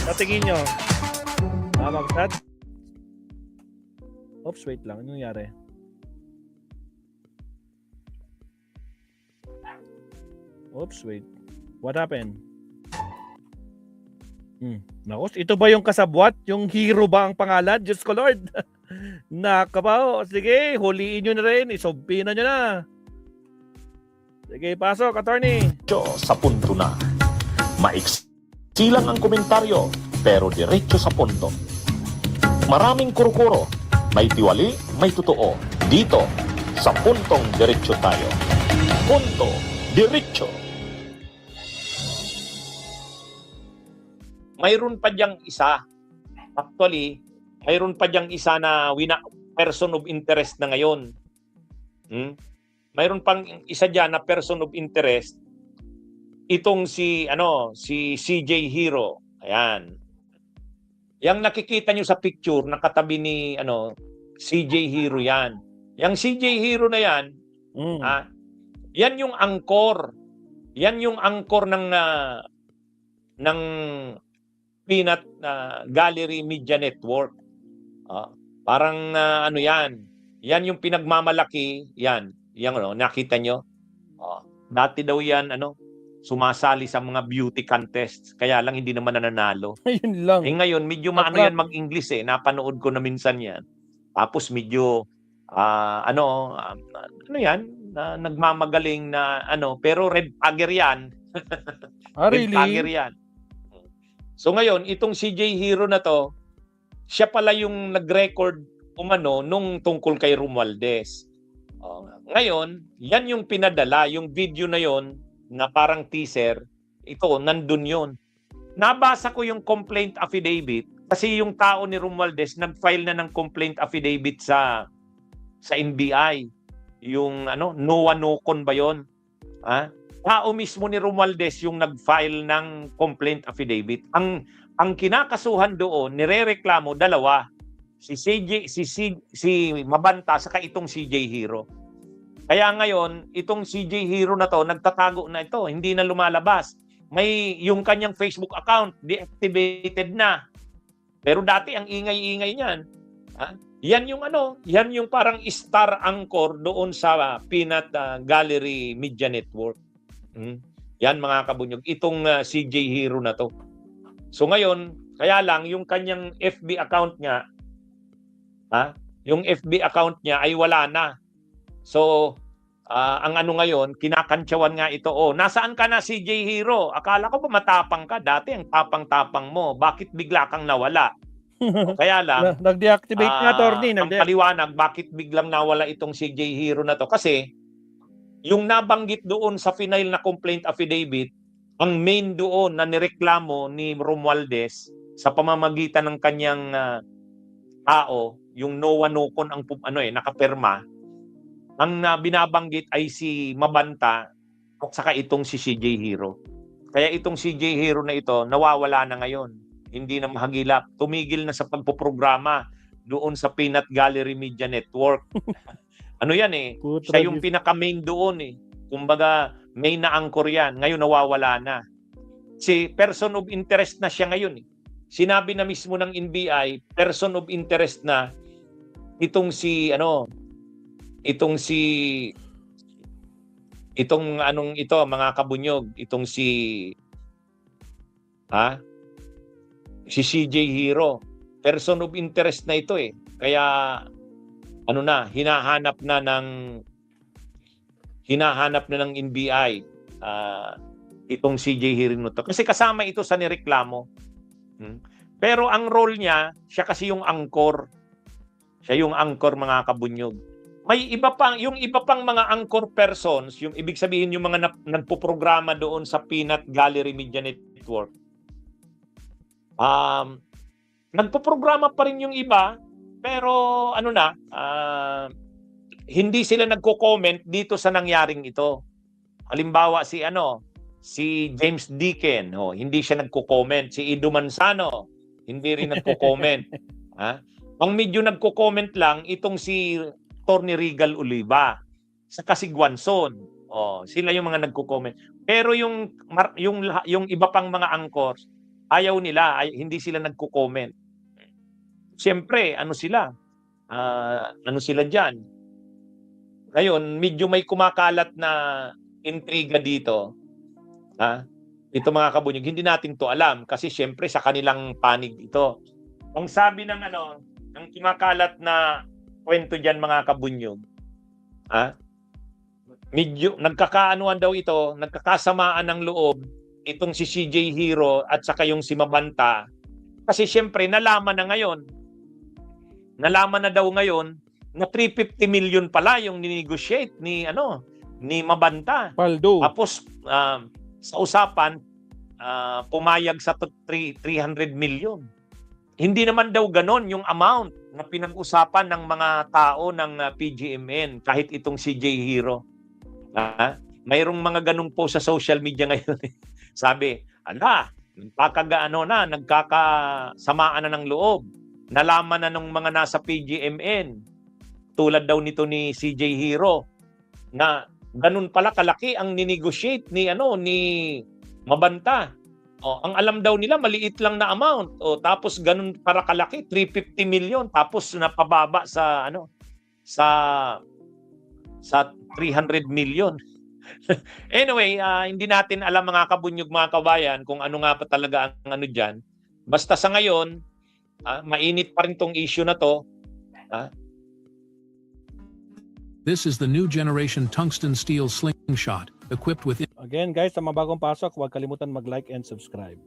Sa tingin nyo, magsad? Oops, wait lang. Ano nangyari? Oops, wait. What happened? Nakos, ito ba yung kasabwat? Yung hero ba ang pangalan? Diyos ko Lord. Nakabaw. Sige, huliin nyo na rin. Isumpinan nyo na. Sige, pasok, attorney. Sa punto na. Maiksi lang ang komentaryo, pero diretso sa punto. Maraming kurukuro, may tiwali, may totoo. Dito, sa puntong diretso tayo. Punto, diretso. Mayroon pa diyang isa. Actually, mayroon pa diyang isa na person of interest na ngayon. Mayroon pang isa diyan na person of interest. Itong si CJ Hero. Ayan. Yang nakikita nyo sa picture nakatabi ni CJ Hero yan. Yang CJ Hero na yan, yan yung angkor. Yan yung angkor ng Peanut Gallery Media Network. Parang yan. Yan yung pinagmamalaki, yan. Yan nakita nyo? Dati daw yan sumasali sa mga beauty contests. Kaya lang hindi naman nananalo. Ayun lang. Ngayon, medyo maano yan mag-English Napanood ko na minsan yan. Tapos medyo, nagmamagaling na pero red tagger yan. Really? Red tagger yan. So ngayon, itong CJ Hero na to, siya pala yung nag-record nung tungkol kay Romualdez. Ngayon, yan yung pinadala, yung video na yon na parang teaser, ito, nandun yun. Nabasa ko yung complaint affidavit kasi yung tao ni Romualdez nag-file na ng complaint affidavit sa NBI. Yung Noah Nocon ba yun? Tao mismo ni Romualdez yung nag-file ng complaint affidavit. Ang kinakasuhan doon, nirereklamo dalawa. Si Mabanta saka itong CJ Hero. Kaya ngayon, itong CJ Hero na to, nagtatago na ito, hindi na lumalabas. May yung kanyang Facebook account deactivated na. Pero dati ang ingay-ingay niyan. Yan yung parang star anchor doon sa Peanut Gallery Media Network. Yan mga kabunyog, itong CJ Hero na to. So ngayon, kaya lang yung kanyang FB account niya, yung FB account niya ay wala na. So, ang ngayon, kinakantsawan nga ito, nasaan ka na CJ Hero? Akala ko ba matapang ka? Dati ang tapang-tapang mo. Bakit bigla kang nawala? Kaya lang, nag-deactivate nga, attorney. ang paliwanag, bakit biglang nawala itong CJ Hero na to? Kasi, yung nabanggit doon sa final na complaint affidavit, ang main doon na nireklamo ni Romualdez sa pamamagitan ng kanyang tao, yung Noah Nocon ang nakapirma, ang binabanggit ay si Mabanta at saka itong si CJ Hero. Kaya itong CJ Hero na ito, nawawala na ngayon. Hindi na mahagilap. Tumigil na sa pagpoprograma doon sa Peanut Gallery Media Network. Siya yung pinaka-main doon Kumbaga, main na anchor yan. Ngayon nawawala na. Si person of interest na siya ngayon Sinabi na mismo ng NBI, person of interest na itong mga kabunyog, itong si CJ Hero. Person of interest na ito Kaya hinahanap na ng NBI itong CJ Hero to. Kasi kasama ito sa nireklamo. Pero ang role niya, siya kasi yung anchor. Siya yung anchor mga kabunyog. May iba pang mga anchor persons, yung ibig sabihin yung mga nagpo-programa doon sa Peanut Gallery Media Network. Nagpo-programa pa rin yung iba, pero hindi sila nagko-comment dito sa nangyaring ito. Halimbawa si James Deacon, hindi siya nagko-comment. Si Ido Manzano, hindi rin nagko-comment. Ang medyo nagko-comment lang itong si Attorney Regal Oliva sa Casigwanson. Sila yung mga nagko-comment. Pero yung iba pang mga anchors, ayaw nila, hindi sila nagko-comment. Siyempre, ano sila? Ano sila diyan? Ngayon, medyo may kumakalat na intriga dito. Ito mga kabunyog, hindi natin to alam kasi siyempre sa kanilang panig ito. Ang sabi ng ng kumakalat na kwento diyan mga kabunyog, medyo nagkakaanuan daw ito, nagkakasamaan ng loob itong si CJ Hero at saka yung si Mabanta kasi siyempre nalaman na daw ngayon na 350 million pala yung ninegotiate ni Mabanta. Paldo. Tapos sa usapan pumayag sa 300 million. Hindi naman daw ganon yung amount na pinag-usapan ng mga tao ng PGMN kahit itong si CJ Hero. Mayroong mga ganung post sa social media ngayon. Sabi, nagkakasamaan na ng loob. Nalaman na ng mga nasa PGMN, tulad daw nito ni CJ Hero, na ganun pala kalaki ang ninegotiate ni Mabanta. Ang alam daw nila maliit lang na amount. Tapos ganun para kalaki, 350 million tapos napababa sa sa 300 million. Anyway, hindi natin alam mga kabunyog, mga kabayan, kung ano nga pa talaga ang diyan. Basta sa ngayon, mainit pa rin tong issue na to. This is the new generation tungsten steel slingshot, equipped with Again guys, sa mga bagong pasok, huwag kalimutan mag-like and subscribe.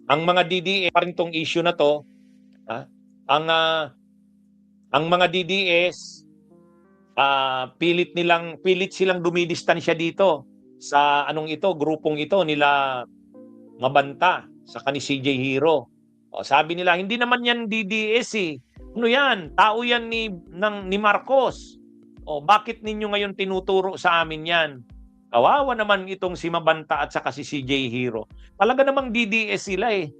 Ang mga DDS pa rin tong issue na to. Ang mga DDS pilit silang dumidistansya dito sa grupong ito nila Mabanta sa ni CJ Hero. Sabi nila hindi naman yan DDS eh. Ano yan? Tao yan ni Marcos. Bakit ninyo ngayon tinuturo sa amin yan? Kawawa naman itong si Mabanta at saka si CJ Hero. Talaga namang DDS sila eh.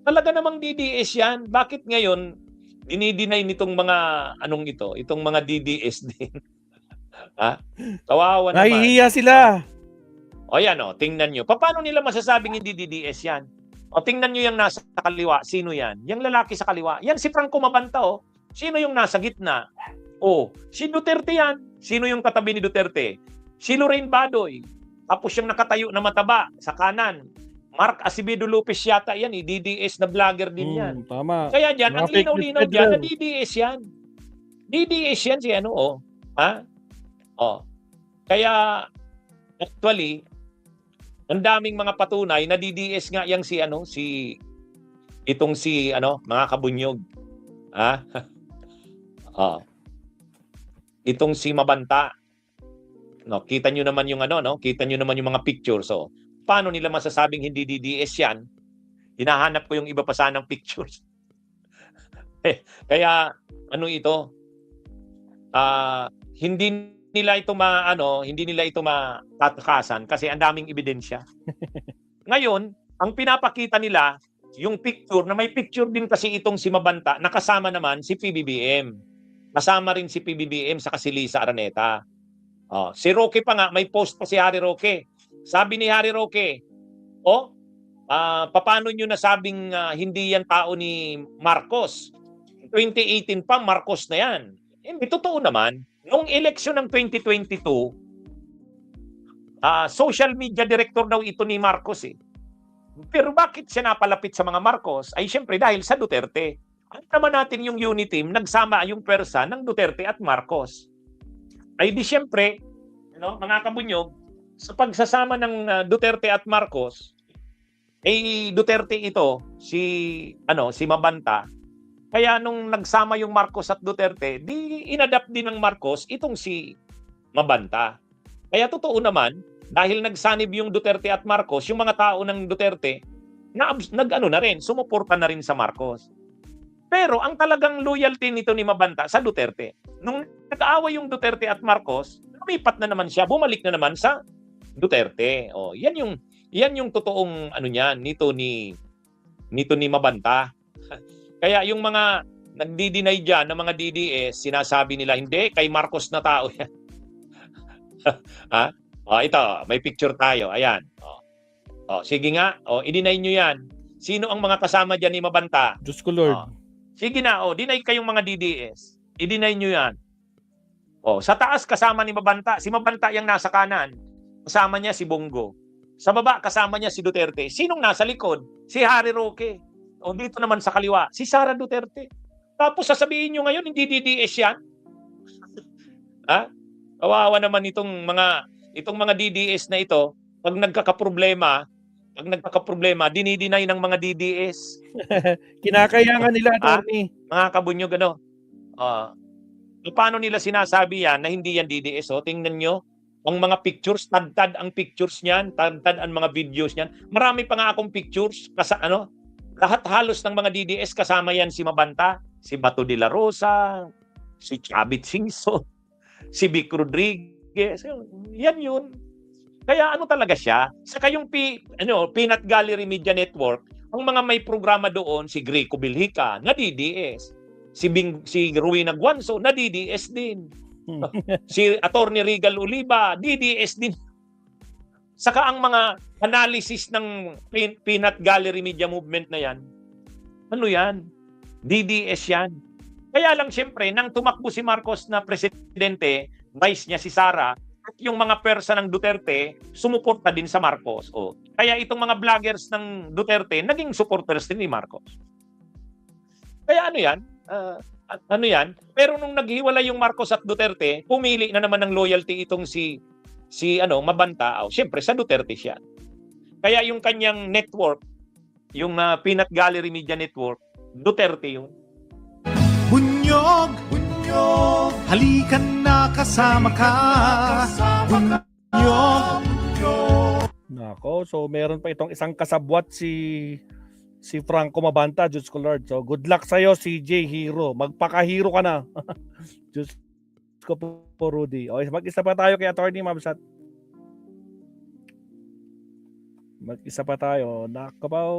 Talaga namang DDS yan. Bakit ngayon dinideny nitong mga itong mga DDS din? Kawawa naman. Nahihiya sila. Yan tingnan nyo. Paano nila masasabing hindi DDS yan? Tingnan nyo yung nasa kaliwa. Sino yan? Yung lalaki sa kaliwa. Yan si Franco Mabanta. Sino yung nasa gitna? Si Duterte yan. Sino yung katabi ni Duterte? Si Lorraine Badoy. Tapos yung nakatayo na mataba sa kanan. Mark Acevedo Lopez yata yan. DDS na vlogger din yan. Tama. Kaya dyan, ang Mga fake linaw-linaw news dyan na yan. DDS yan. DDS yan si Kaya, actually, ang daming mga patunay na DDS nga yang mga kabunyog. Itong si Mabanta. Kita nyo naman yung kita nyo naman yung mga pictures. Paano nila masasabing hindi DDS yan? Hinahanap ko yung iba pa sanang pictures. Kaya ito? Hindi nila ito matatakasan kasi ang daming ebidensya. Ngayon, ang pinapakita nila yung picture na may picture din kasi itong si Mabanta, nakasama naman si PBBM. Kasama rin si PBBM sa si Lisa Araneta. Si Roque pa nga, may post pa si Harry Roque. Sabi ni Harry Roque, paano nyo nasabing hindi yan tao ni Marcos? 2018 pa, Marcos na yan. Hindi, totoo naman. Noong eleksyon ng 2022, social media director daw ito ni Marcos eh. Pero bakit siya napalapit sa mga Marcos? Ay siyempre dahil sa Duterte. Alam naman natin yung unity team, nagsama yung pwersa ng Duterte at Marcos. Ay di siyempre, mga kabunyog, sa pagsasama ng Duterte at Marcos, Duterte ito, si Mabanta. Kaya nung nagsama yung Marcos at Duterte, di inadapt din ng Marcos itong si Mabanta. Kaya totoo naman, dahil nagsanib yung Duterte at Marcos, yung mga tao ng Duterte, sumuporta na rin sa Marcos. Pero ang talagang loyalty nito ni Mabanta sa Duterte, nung nag-aaway yung Duterte at Marcos, lumipat na naman siya, bumalik na naman sa Duterte. Yan yung totoong nito ni Mabanta. Kaya yung mga nagdi-deny dyan ng mga DDS, sinasabi nila, hindi, kay Marcos na tao yan. Ito, may picture tayo. Ayan. Sige nga. I-deny nyo yan. Sino ang mga kasama dyan ni Mabanta? Diyos ko Lord. Sige na. Deny kayong mga DDS. I-deny nyo yan. Sa taas kasama ni Mabanta. Si Mabanta yung nasa kanan. Kasama niya si Bongo. Sa baba kasama niya si Duterte. Sinong nasa likod? Si Harry Roque. Dito naman sa kaliwa, si Sara Duterte. Tapos sasabihin nyo ngayon, hindi DDS yan? Kawawa naman itong mga DDS na ito. Pag nagkakaproblema, dinideny ng mga DDS. Kinakayangan nila, attorney. Mga kabunyog, paano nila sinasabi yan na hindi yan DDS? Tingnan nyo, ang mga pictures, tad-tad ang pictures niyan, tad-tad ang mga videos niyan. Marami pa nga akong pictures, lahat halos ng mga DDS kasama yan si Mabanta, si Bato de la Rosa, si Chavit Singson, si Vic Rodriguez, yan yun. Kaya talaga siya? Saka yung Peanut Gallery Media Network, ang mga may programa doon, si Greco Bilhica, na DDS. Si Ruina Guanzo, na DDS din. Si Attorney Regal Oliva, DDS din. Saka ang mga analysis ng Peanut Gallery Media Movement na yan, yan? DDS yan. Kaya lang siyempre, nang tumakbo si Marcos na presidente, vice niya si Sara, at yung mga persa ng Duterte, sumuporta din sa Marcos. Kaya itong mga vloggers ng Duterte, naging supporters din ni Marcos. Kaya yan? Pero nung naghiwalay yung Marcos at Duterte, pumili na naman ng loyalty itong si Mabanta. Siyempre, sa Duterte siya. Kaya yung kanyang network, yung Peanut Gallery Media Network, Duterte yun. Bunyog, halikan na kasama ka. Bunyog. Nako, so meron pa itong isang kasabwat si Franco Mabanta, Diyos ko Lord. So good luck sa'yo, CJ Hero. Magpaka-hero ka na. Diyos ko po, Rudy. Mag-isa pa tayo kay Attorney Mabsat. Mag-isa pa tayo. Nakabaw.